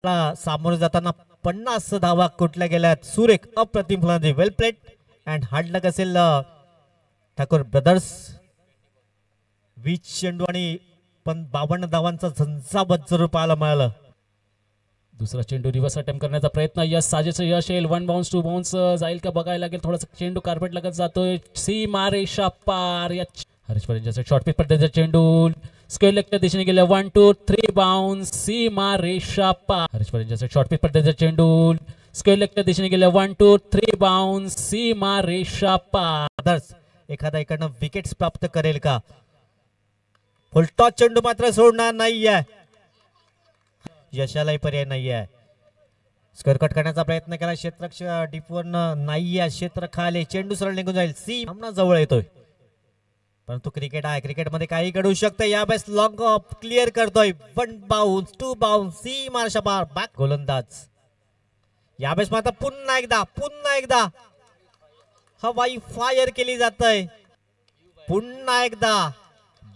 सामोरे जाताना 50 धावा कुठल्या गेल्यात. सुरेख अप्रतिम फलंदाजी. वेल प्लेड अँड हार्ड लक असेल ठाकूर ब्रदर्स. 20 चेंडू आणि 52 धावांचा झंझावत जरूर पाहायला मिळालं. दुसरा चेंडू रिव्हर्स अटेम्प्ट करण्याचा प्रयत्न. यश साजेचं यश येईल. 1 बाउन्स 2 बाउन्स जाईल का बघायला लागेल. थोडासा चेंडू कार्पेट लगत जातोय. सीमा रेषा पार. या हरीश पर्यंत शॉर्ट पिच पडद्याचा चेंडू स्क्वेअर लेगच्या दिशेने गेला. 1 2 3 बाउन्स. सीमा रेषा पार. हरीश पर्यंत शॉर्ट पिच पडद्याचा चेंडू स्क्वेअर लेगच्या दिशेने गेला. 1 2 3 बाउन्स. सीमा रेषा पार. एखादा इकडनं विकेट्स प्राप्त करेल का. फुलटॉस चेंडू मात्र सोडणार नाहीये. यशालाही पर्याय नाहीये. स्क्वेअर कट करण्याचा प्रयत्न केला. क्षेत्ररक्षक डीपवर नाहीये. क्षेत्र खाली. चेंडू सरळ निघून जाईल. सामना जवळ येतोय परंतु क्रिकेट आहे. क्रिकेटमध्ये काही घडू शकतं. यावेळेस लॉंग ऑफ क्लिअर करतोय. 1 बाउन्स 2 बाउन्स. सीमा रेषा पार. बॅक गोलंदाज. यावेळेस मात्र पुन्हा एकदा हवाई फायर केली जातय. पुन्हा एकदा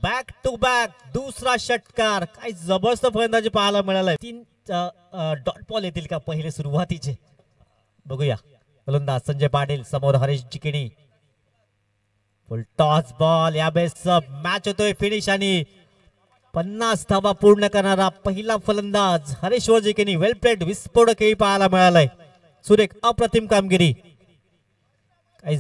बॅक टू बॅक दुसरा षटकार. काय जबरदस्त फलंदाजी पाहायला मिळालाय. 3 डॉट बॉल येतील का पहिले सुरुवातीचे. बघूया. फलंदाज संजय पाटील समोर हरीश जिकिणी. Full toss ball. यावेळेस मॅच होतोय फिनिश आणि 50 धावा पूर्ण करणारा पहिला फलंदाज हरीश जिकिणी. वेल प्लेड. विस्फोटक खेळी पाहायला मिळालाय. सुरेख अप्रतिम कामगिरी.